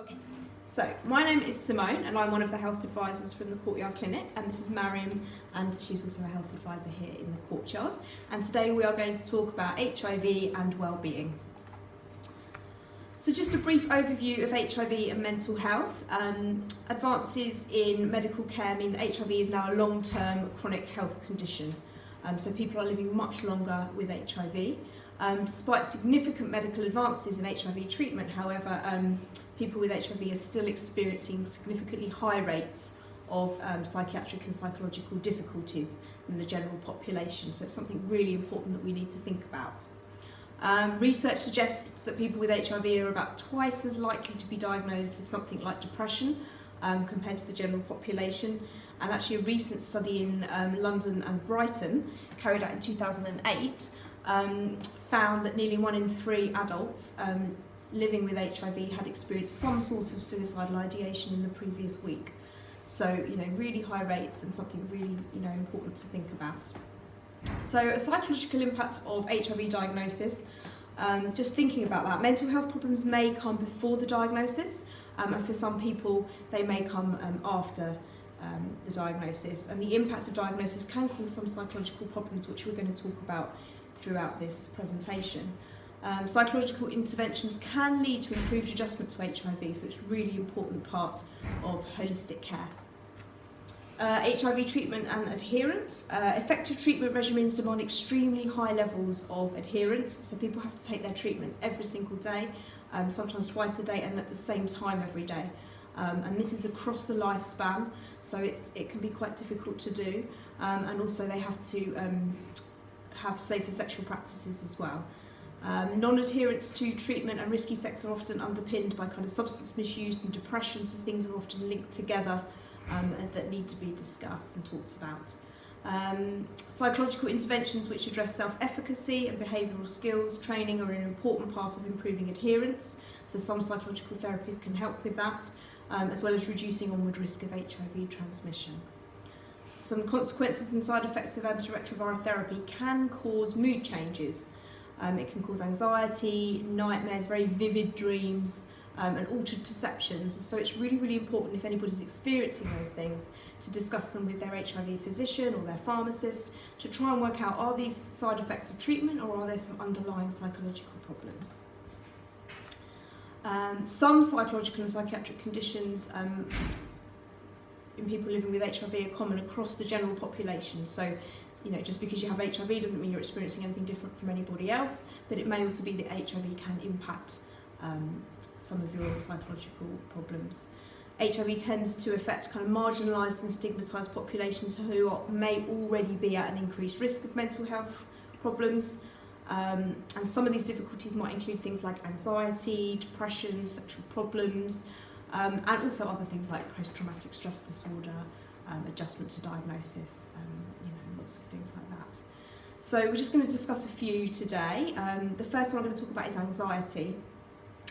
Okay, so my name is Simone and I'm one of the health advisors from the Courtyard Clinic, and this is Mariam, and she's also a health advisor here in the Courtyard. And today we are going to talk about HIV and well-being. So just a brief overview of HIV and mental health. Advances in medical care mean that HIV is now a long-term chronic health condition. So people are living much longer with HIV. Despite significant medical advances in HIV treatment, however, people with HIV are still experiencing significantly high rates of psychiatric and psychological difficulties in the general population. So it's something really important that we need to think about. Research suggests that people with HIV are about twice as likely to be diagnosed with something like depression compared to the general population. And actually a recent study in London and Brighton, carried out in 2008, found that nearly 1 in 3 adults living with HIV had experienced some sort of suicidal ideation in the previous week. So, really high rates and something really, important to think about. So, a psychological impact of HIV diagnosis. Just thinking about that, mental health problems may come before the diagnosis, and for some people they may come after the diagnosis. And the impact of diagnosis can cause some psychological problems, which we're going to talk about throughout this presentation. Psychological interventions can lead to improved adjustment to HIV, so it's a really important part of holistic care. HIV treatment and adherence. Effective treatment regimens demand extremely high levels of adherence, so people have to take their treatment every single day, sometimes twice a day and at the same time every day. And this is across the lifespan, so it can be quite difficult to do, and also they have to have safer sexual practices as well. Non-adherence to treatment and risky sex are often underpinned by kind of substance misuse and depression, so things are often linked together that need to be discussed and talked about. Psychological interventions which address self-efficacy and behavioural skills training are an important part of improving adherence, so some psychological therapies can help with that, as well as reducing onward risk of HIV transmission. Some consequences and side effects of antiretroviral therapy can cause mood changes. It can cause anxiety, nightmares, very vivid dreams, and altered perceptions. So it's really, really important, if anybody's experiencing those things, to discuss them with their HIV physician or their pharmacist to try and work out, are these side effects of treatment or are there some underlying psychological problems? Some psychological and psychiatric conditions in people living with HIV are common across the general population. So, just because you have HIV doesn't mean you're experiencing anything different from anybody else, but it may also be that HIV can impact some of your psychological problems. HIV tends to affect kind of marginalised and stigmatised populations who may already be at an increased risk of mental health problems. And some of these difficulties might include things like anxiety, depression, sexual problems, and also other things like post-traumatic stress disorder, adjustment to diagnosis, lots of things like that. So we're just going to discuss a few today. The first one I'm going to talk about is anxiety.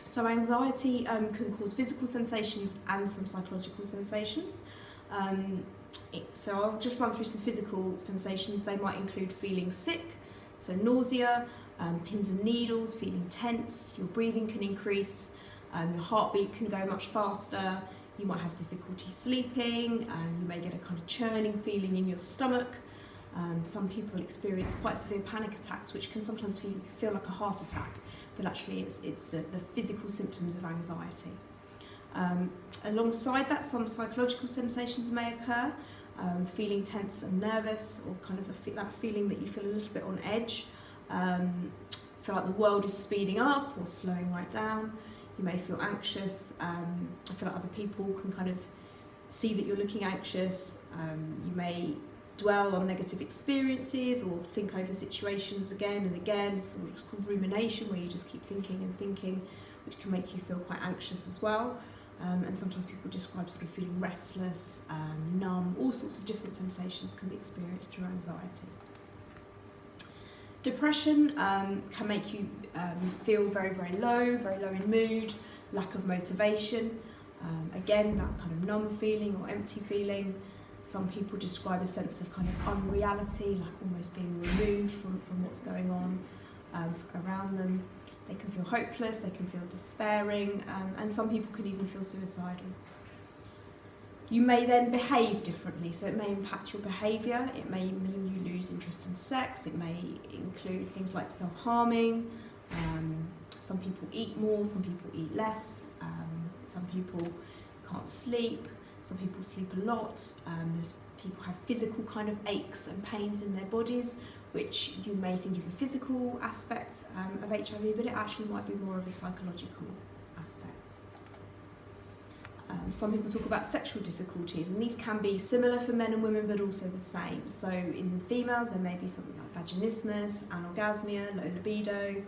So anxiety can cause physical sensations and some psychological sensations. So I'll just run through some physical sensations. They might include feeling sick, so nausea, pins and needles, feeling tense, your breathing can increase, your heartbeat can go much faster, you might have difficulty sleeping, you may get a kind of churning feeling in your stomach. Some people experience quite severe panic attacks, which can sometimes feel like a heart attack, but actually it's the physical symptoms of anxiety. Alongside that, some psychological sensations may occur, feeling tense and nervous, or kind of that feeling that you feel a little bit on edge, feel like the world is speeding up or slowing right down. You may feel anxious. I feel like other people can kind of see that you're looking anxious. You may dwell on negative experiences or think over situations again and again. It's called rumination, where you just keep thinking and thinking, which can make you feel quite anxious as well. And sometimes people describe sort of feeling restless, numb, all sorts of different sensations can be experienced through anxiety. Depression can make you feel very, very low in mood, lack of motivation. Again, that kind of numb feeling or empty feeling. Some people describe a sense of kind of unreality, like almost being removed from what's going on around them. They can feel hopeless, they can feel despairing, and some people can even feel suicidal. You may then behave differently, so it may impact your behaviour, it may mean you lose interest in sex, it may include things like self-harming, some people eat more, some people eat less, some people can't sleep, some people sleep a lot, people have physical kind of aches and pains in their bodies, which you may think is a physical aspect of HIV, but it actually might be more of a psychological aspect. Some people talk about sexual difficulties, and these can be similar for men and women, but also the same. So in females, there may be something like vaginismus, anorgasmia, low libido.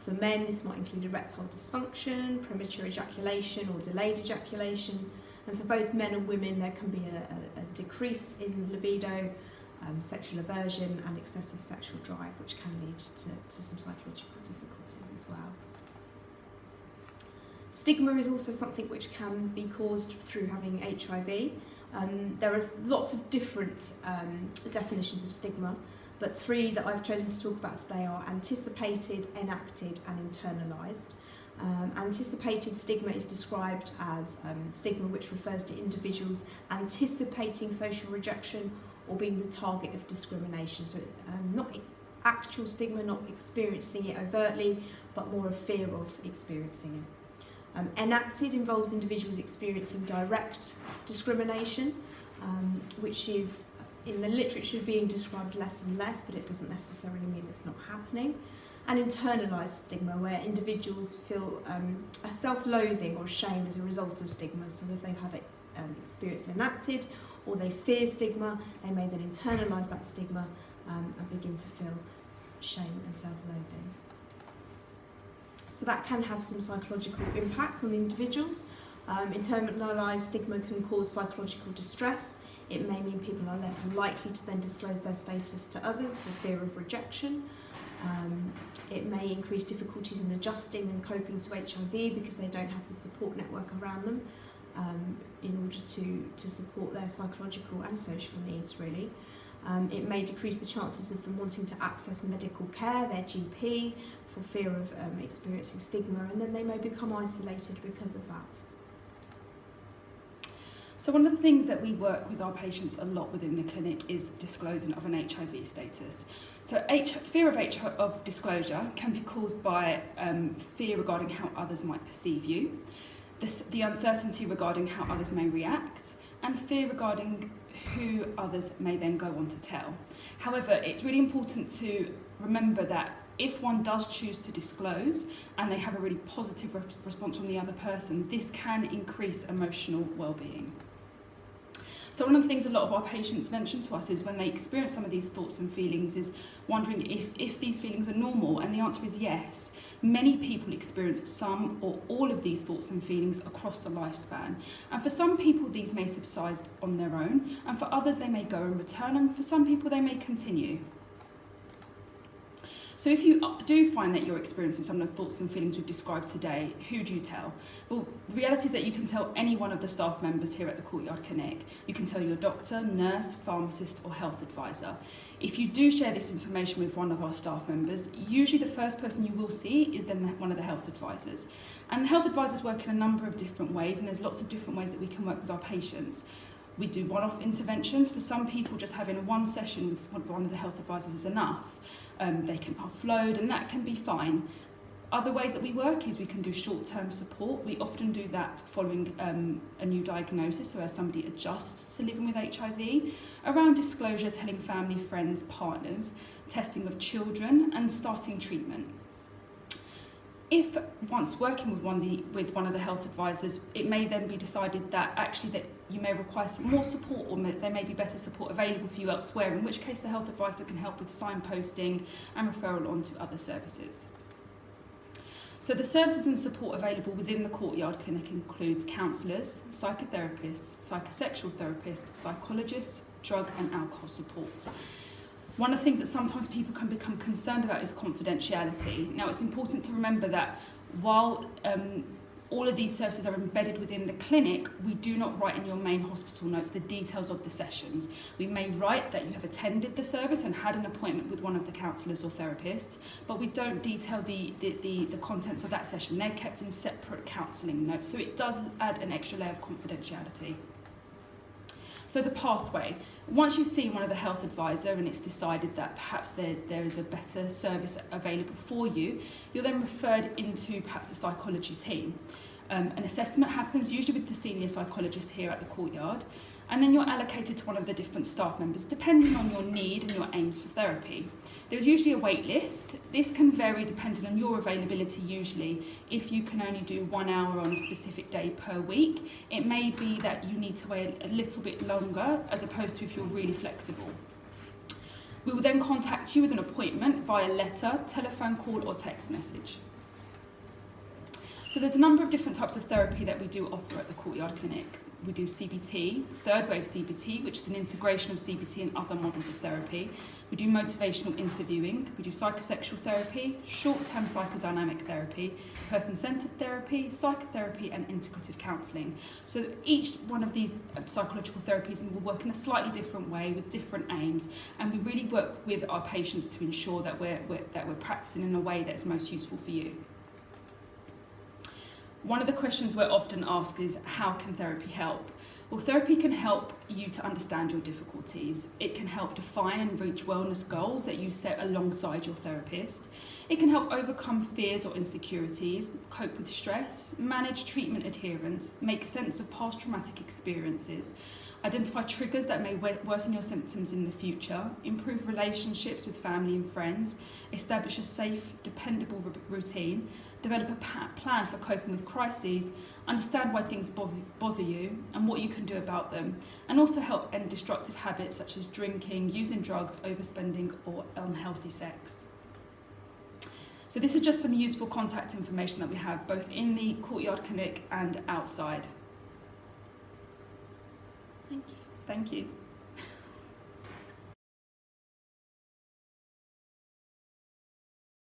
For men, this might include erectile dysfunction, premature ejaculation or delayed ejaculation. And for both men and women, there can be a decrease in libido, sexual aversion and excessive sexual drive, which can lead to some psychological difficulties as well. Stigma is also something which can be caused through having HIV. There are lots of different definitions of stigma, but three that I've chosen to talk about today are anticipated, enacted and internalised. Anticipated stigma is described as stigma which refers to individuals anticipating social rejection or being the target of discrimination. So not actual stigma, not experiencing it overtly, but more a fear of experiencing it. Enacted involves individuals experiencing direct discrimination, which is in the literature being described less and less, but it doesn't necessarily mean it's not happening. And internalised stigma, where individuals feel a self-loathing or shame as a result of stigma. So if they've had it experienced enacted, or they fear stigma, they may then internalise that stigma and begin to feel shame and self-loathing. So that can have some psychological impact on individuals. Internalised stigma can cause psychological distress. It may mean people are less likely to then disclose their status to others for fear of rejection. It may increase difficulties in adjusting and coping to HIV because they don't have the support network around them in order to support their psychological and social needs, really. It may decrease the chances of them wanting to access medical care, their GP, for fear of experiencing stigma, and then they may become isolated because of that. So one of the things that we work with our patients a lot within the clinic is disclosing of an HIV status. So fear of disclosure can be caused by fear regarding how others might perceive you, the uncertainty regarding how others may react, and fear regarding who others may then go on to tell. However, it's really important to remember that if one does choose to disclose and they have a really positive response from the other person, this can increase emotional well-being. So one of the things a lot of our patients mention to us is when they experience some of these thoughts and feelings is wondering if these feelings are normal, and the answer is yes. Many people experience some or all of these thoughts and feelings across the lifespan, and for some people these may subside on their own, and for others they may go and return, and for some people they may continue. So if you do find that you're experiencing some of the thoughts and feelings we've described today, who do you tell? Well, the reality is that you can tell any one of the staff members here at the Courtyard Clinic. You can tell your doctor, nurse, pharmacist or health advisor. If you do share this information with one of our staff members, usually the first person you will see is then one of the health advisors. And the health advisors work in a number of different ways, and there's lots of different ways that we can work with our patients. We do one-off interventions. For some people, just having one session with one of the health advisors is enough. They can offload, and that can be fine. Other ways that we work is we can do short-term support. We often do that following a new diagnosis, so as somebody adjusts to living with HIV, around disclosure, telling family, friends, partners, testing of children, and starting treatment. If once working with one of the health advisors, it may then be decided that actually that you may require some more support, or there may be better support available for you elsewhere, in which case the health advisor can help with signposting and referral on to other services. So the services and support available within the Courtyard Clinic includes counsellors, psychotherapists, psychosexual therapists, psychologists, drug and alcohol support. One of the things that sometimes people can become concerned about is confidentiality. Now, it's important to remember that while all of these services are embedded within the clinic, we do not write in your main hospital notes the details of the sessions. We may write that you have attended the service and had an appointment with one of the counsellors or therapists, but we don't detail the contents of that session. They're kept in separate counselling notes, so it does add an extra layer of confidentiality. So the pathway. Once you've seen one of the health advisor and it's decided that perhaps there is a better service available for you, you're then referred into perhaps the psychology team. An assessment happens usually with the senior psychologist here at the Courtyard, and then you're allocated to one of the different staff members depending on your need and your aims for therapy. There's usually a wait list. This can vary depending on your availability usually. If you can only do 1 hour on a specific day per week, it may be that you need to wait a little bit longer as opposed to if you're really flexible. We will then contact you with an appointment via letter, telephone call or text message. So there's a number of different types of therapy that we do offer at the Courtyard Clinic. We do CBT, third wave CBT, which is an integration of CBT and other models of therapy. We do motivational interviewing. We do psychosexual therapy, short-term psychodynamic therapy, person-centered therapy, psychotherapy and integrative counselling. So each one of these psychological therapies will work in a slightly different way with different aims, and we really work with our patients to ensure that we're practicing in a way that's most useful for you. One of the questions we're often asked is, how can therapy help? Well, therapy can help you to understand your difficulties. It can help define and reach wellness goals that you set alongside your therapist. It can help overcome fears or insecurities, cope with stress, manage treatment adherence, make sense of past traumatic experiences, identify triggers that may worsen your symptoms in the future, improve relationships with family and friends, establish a safe, dependable routine, develop a plan for coping with crises, understand why things bother you and what you can do about them, and also help end destructive habits such as drinking, using drugs, overspending or unhealthy sex. So this is just some useful contact information that we have both in the Courtyard Clinic and outside. Thank you. Thank you.